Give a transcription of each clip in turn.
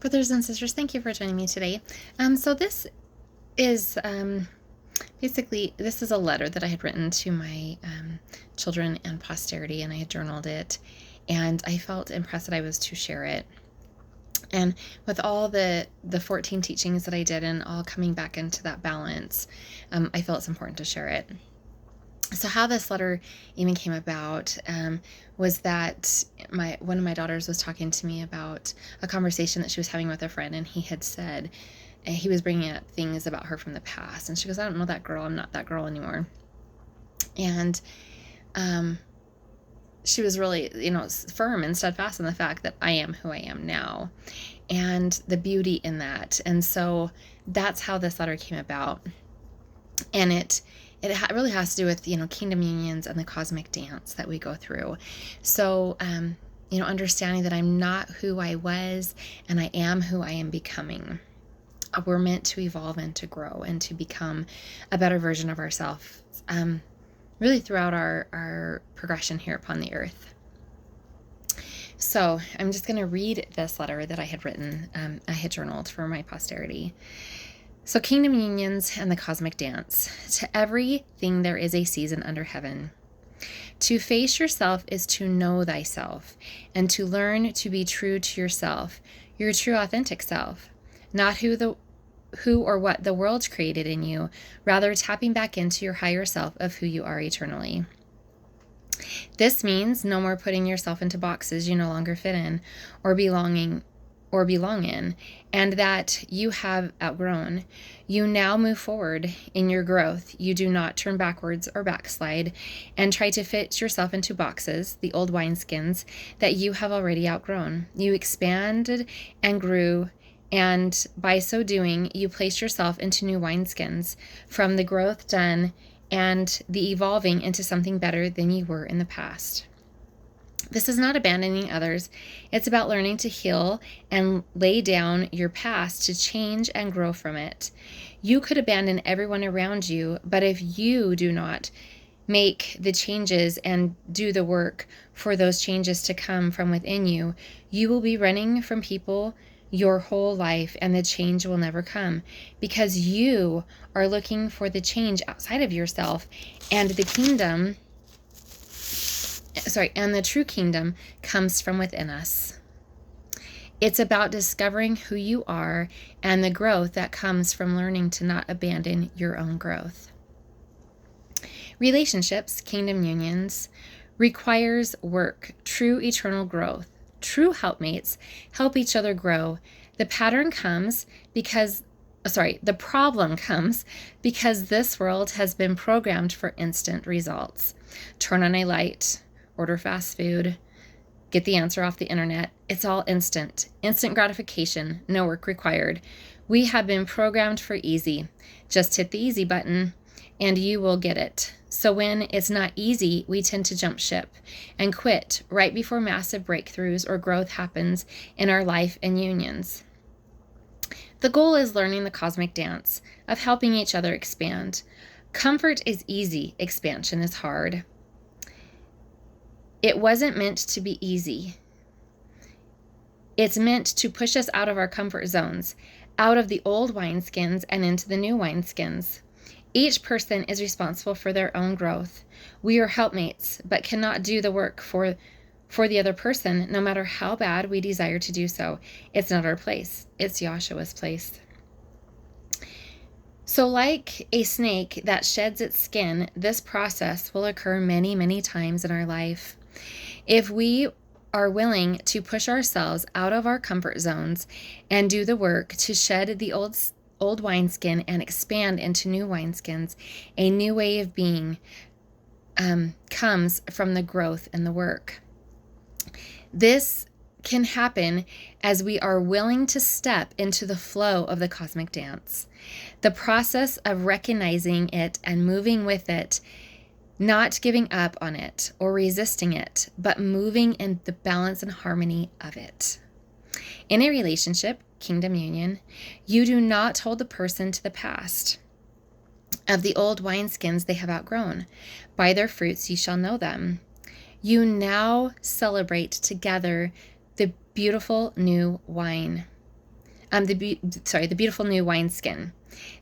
Brothers and sisters, thank you for joining me today. So this is basically, this is a letter that I had written to my children and posterity, and I had journaled it, and I felt impressed that I was to share it. And with all the 14 teachings that I did and all coming back into that balance, I felt it's important to share it. So how this letter even came about was that one of my daughters was talking to me about a conversation that she was having with a friend, and he had said, he was bringing up things about her from the past, and she goes, "I don't know that girl. I'm not that girl anymore." And she was really, firm and steadfast in the fact that I am who I am now, and the beauty in that. And so that's how this letter came about, and it really has to do with, kingdom unions and the cosmic dance that we go through. So, understanding that I'm not who I was and I am who I am becoming. We're meant to evolve and to grow and to become a better version of ourselves, really throughout our progression here upon the earth. So I'm just going to read this letter that I had written, I had journaled for my posterity. So, kingdom unions and the cosmic dance. To everything there is a season under heaven. To face yourself is to know thyself, and to learn to be true to yourself, your true authentic self, not who or what the world created in you, rather tapping back into your higher self of who you are eternally. This means no more putting yourself into boxes you no longer fit in or belong in, and that you have outgrown. You now move forward in your growth. You do not turn backwards or backslide and try to fit yourself into boxes, the old wineskins, that you have already outgrown. You expanded and grew, and by so doing, you place yourself into new wineskins from the growth done and the evolving into something better than you were in the past. This is not abandoning others. It's about learning to heal and lay down your past to change and grow from it. You could abandon everyone around you, but if you do not make the changes and do the work for those changes to come from within you, you will be running from people your whole life, and the change will never come because you are looking for the change outside of yourself, and the true kingdom comes from within us. It's about discovering who you are and the growth that comes from learning to not abandon your own growth. Relationships, kingdom unions, requires work, true eternal growth. True helpmates help each other grow. The problem comes because this world has been programmed for instant results. Turn on a light, order fast food, get the answer off the internet. It's all instant gratification, no work required. We have been programmed for easy. Just hit the easy button and you will get it. So when it's not easy, we tend to jump ship and quit right before massive breakthroughs or growth happens in our life and unions. The goal is learning the cosmic dance of helping each other expand. Comfort is easy, expansion is hard. It wasn't meant to be easy. It's meant to push us out of our comfort zones, out of the old wineskins and into the new wineskins. Each person is responsible for their own growth. We are helpmates, but cannot do the work for the other person, no matter how bad we desire to do so. It's not our place. It's Yahshua's place. So like a snake that sheds its skin, this process will occur many, many times in our life. If we are willing to push ourselves out of our comfort zones and do the work to shed the old wineskin and expand into new wineskins, a new way of being comes from the growth and the work. This can happen as we are willing to step into the flow of the cosmic dance. The process of recognizing it and moving with it, not giving up on it or resisting it, but moving in the balance and harmony of it. In a relationship, kingdom union, you do not hold the person to the past of the old wineskins they have outgrown. By their fruits you shall know them. You now celebrate together the beautiful new wine. the beautiful new wineskin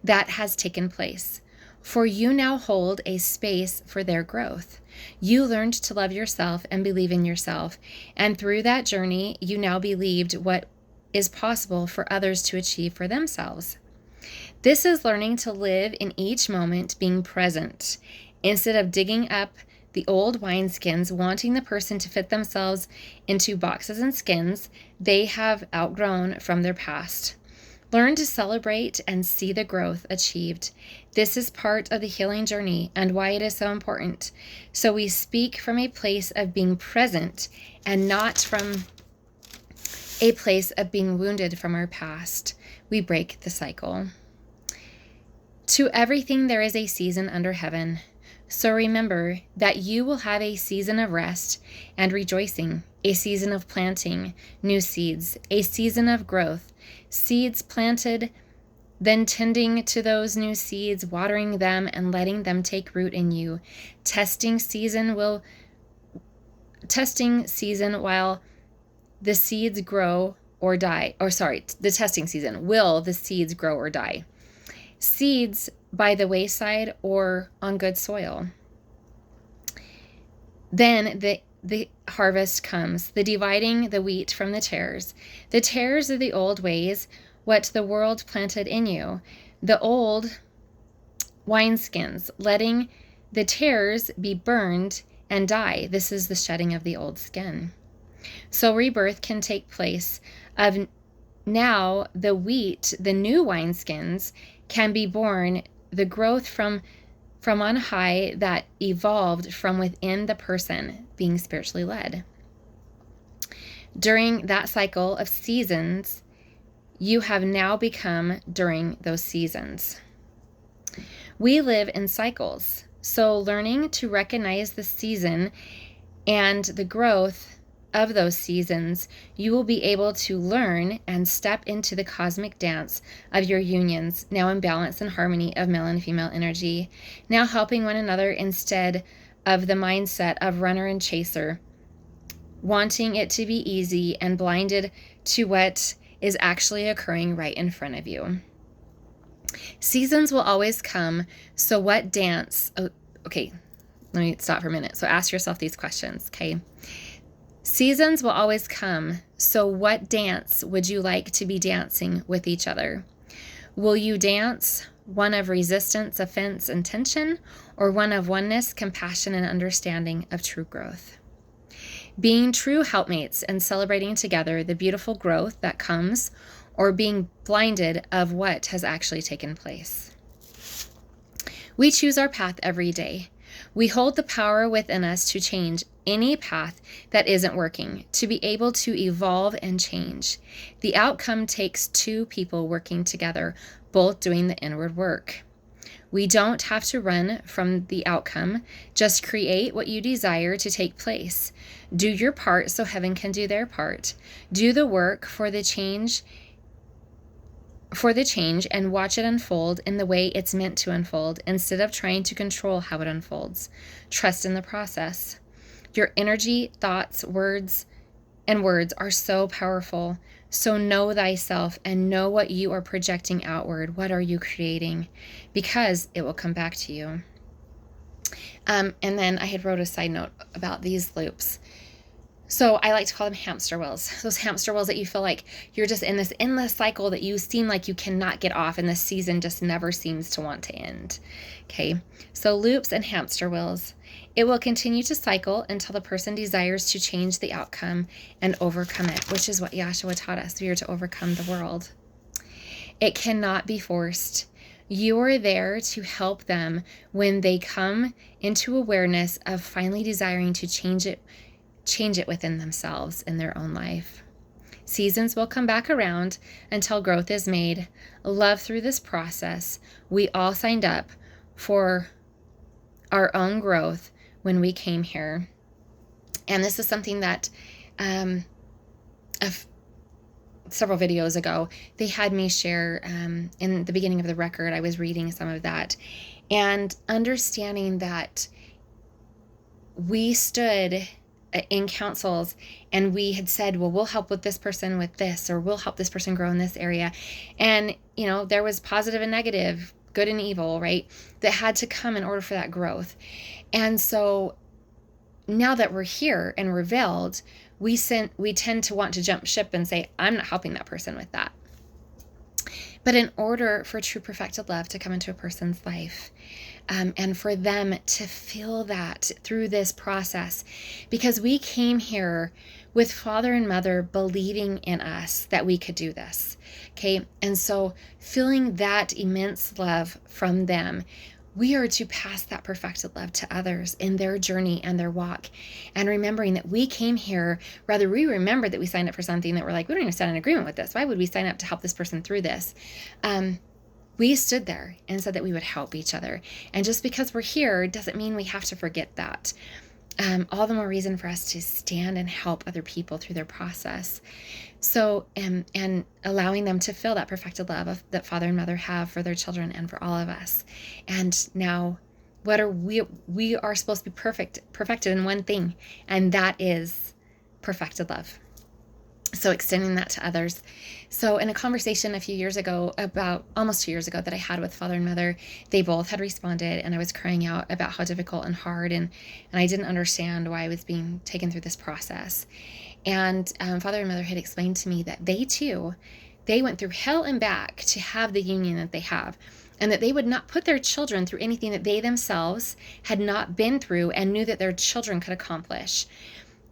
that has taken place. For you now hold a space for their growth. You learned to love yourself and believe in yourself, and through that journey, you now believed what is possible for others to achieve for themselves. This is learning to live in each moment, being present, instead of digging up the old wineskins, wanting the person to fit themselves into boxes and skins they have outgrown from their past. Learn to celebrate and see the growth achieved. This is part of the healing journey and why it is so important. So we speak from a place of being present and not from a place of being wounded from our past. We break the cycle. To everything there is a season under heaven. So remember that you will have a season of rest and rejoicing, a season of planting new seeds, a season of growth, seeds planted, then tending to those new seeds, watering them and letting them take root in you. Testing season while the seeds grow or die. The testing season. Will the seeds grow or die? Seeds by the wayside or on good soil. Then the harvest comes, the dividing the wheat from the tares. The tares are the old ways, what the world planted in you, the old wineskins, letting the tares be burned and die. This is the shedding of the old skin. So rebirth can take place of now the wheat, the new wineskins, can be born, the growth from on high that evolved from within the person being spiritually led. During that cycle of seasons, you have now become during those seasons. We live in cycles, so learning to recognize the season and the growth of those seasons, you will be able to learn and step into the cosmic dance of your unions, now in balance and harmony of male and female energy, now helping one another instead of the mindset of runner and chaser, wanting it to be easy and blinded to what is actually occurring right in front of you. Seasons will always come, so what dance? Okay, let me stop for a minute. So ask yourself these questions, okay? Seasons will always come, so what dance would you like to be dancing with each other? Will you dance one of resistance, offense, and tension, or one of oneness, compassion, and understanding of true growth? Being true helpmates and celebrating together the beautiful growth that comes, or being blinded of what has actually taken place. We choose our path every day. We hold the power within us to change any path that isn't working, to be able to evolve and change. The outcome takes two people working together, both doing the inward work. We don't have to run from the outcome. Just create what you desire to take place. Do your part so heaven can do their part. Do the work for the change and watch it unfold in the way it's meant to unfold instead of trying to control how it unfolds. Trust in the process. Your energy, thoughts, words are so powerful. So know thyself and know what you are projecting outward. What are you creating? Because it will come back to you. And then I had wrote a side note about these loops. So I like to call them hamster wheels. Those hamster wheels that you feel like you're just in this endless cycle that you seem like you cannot get off, and the season just never seems to want to end. Okay, so loops and hamster wheels. It will continue to cycle until the person desires to change the outcome and overcome it, which is what Yahshua taught us. We are to overcome the world. It cannot be forced. You are there to help them when they come into awareness of finally desiring to change it within themselves in their own life. Seasons will come back around until growth is made. Love through this process. We all signed up for our own growth when we came here. And this is something that several videos ago, they had me share in the beginning of the record. I was reading some of that and understanding that we stood in councils, and we had said, well, we'll help with this person with this, or we'll help this person grow in this area. And, there was positive and negative, good and evil, right? That had to come in order for that growth. And so now that we're here and we're veiled, we tend to want to jump ship and say, I'm not helping that person with that. But in order for true perfected love to come into a person's life, and for them to feel that through this process, because we came here with Father and Mother believing in us that we could do this, okay? And so feeling that immense love from them, we are to pass that perfected love to others in their journey and their walk. And remembering that we came here, rather we remember that we signed up for something that we're like, we don't even stand in agreement with this. Why would we sign up to help this person through this? We stood there and said that we would help each other. And just because we're here doesn't mean we have to forget that. All the more reason for us to stand and help other people through their process. So, and allowing them to feel that perfected love that Father and Mother have for their children and for all of us. And now, what are we are supposed to be perfected in one thing, and that is perfected love. So extending that to others. So in a conversation a few years ago, about almost 2 years ago, that I had with Father and Mother, they both had responded, and I was crying out about how difficult and hard, and I didn't understand why I was being taken through this process. And Father and Mother had explained to me that they went through hell and back to have the union that they have, and that they would not put their children through anything that they themselves had not been through and knew that their children could accomplish.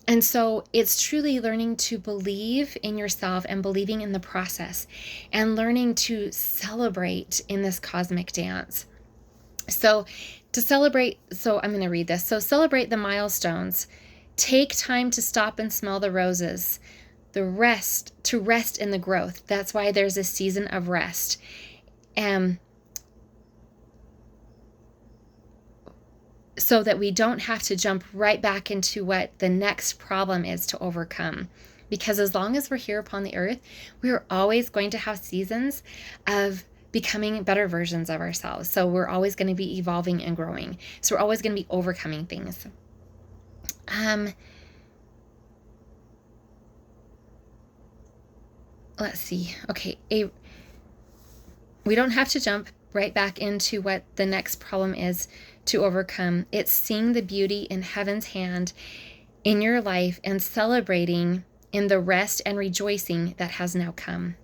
And so it's truly learning to believe in yourself and believing in the process, and learning to celebrate in this cosmic dance. So to celebrate, so I'm going to read this. So celebrate the milestones. Take time to stop and smell the roses. To rest in the growth. That's why there's a season of rest. So that we don't have to jump right back into what the next problem is to overcome. Because as long as we're here upon the earth, we are always going to have seasons of becoming better versions of ourselves. So we're always going to be evolving and growing. So we're always going to be overcoming things. Let's see. Okay. We don't have to jump right back into what the next problem is to overcome. It's seeing the beauty in heaven's hand in your life and celebrating in the rest and rejoicing that has now come.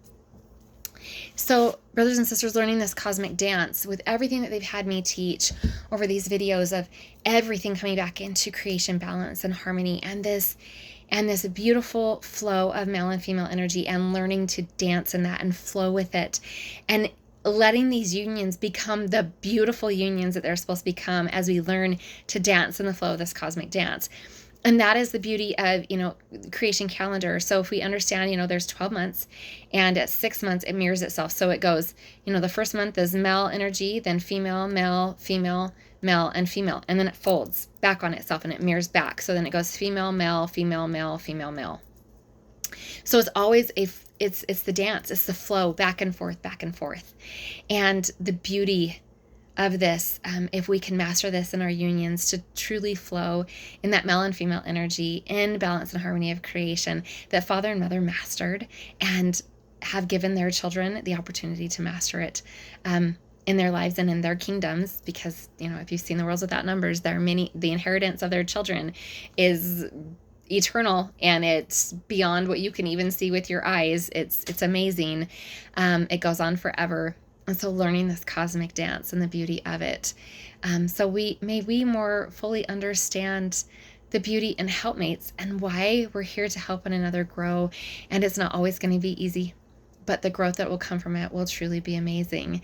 So, brothers and sisters, learning this cosmic dance with everything that they've had me teach over these videos of everything coming back into creation balance and harmony, and this beautiful flow of male and female energy, and learning to dance in that and flow with it, and letting these unions become the beautiful unions that they're supposed to become as we learn to dance in the flow of this cosmic dance. And that is the beauty of, creation calendar. So if we understand, there's 12 months, and at 6 months, it mirrors itself. So it goes, the first month is male energy, then female, male, female, male, and female. And then it folds back on itself and it mirrors back. So then it goes female, male, female, male, female, male. So it's always it's the dance, it's the flow back and forth, back and forth. And the beauty of this, if we can master this in our unions, to truly flow in that male and female energy in balance and harmony of creation that Father and Mother mastered and have given their children the opportunity to master it in their lives and in their kingdoms. Because, if you've seen The Worlds Without Numbers, the inheritance of their children is eternal, and it's beyond what you can even see with your eyes. It's amazing. It goes on forever. And so learning this cosmic dance and the beauty of it. So may we more fully understand the beauty in helpmates and why we're here to help one another grow. And it's not always going to be easy, but the growth that will come from it will truly be amazing.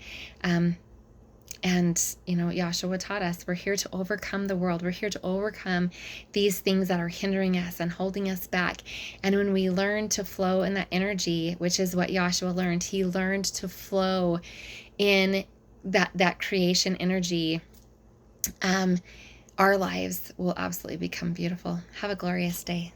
And, Yahshua taught us, we're here to overcome the world. We're here to overcome these things that are hindering us and holding us back. And when we learn to flow in that energy, which is what Yahshua learned, he learned to flow in that creation energy. Our lives will absolutely become beautiful. Have a glorious day.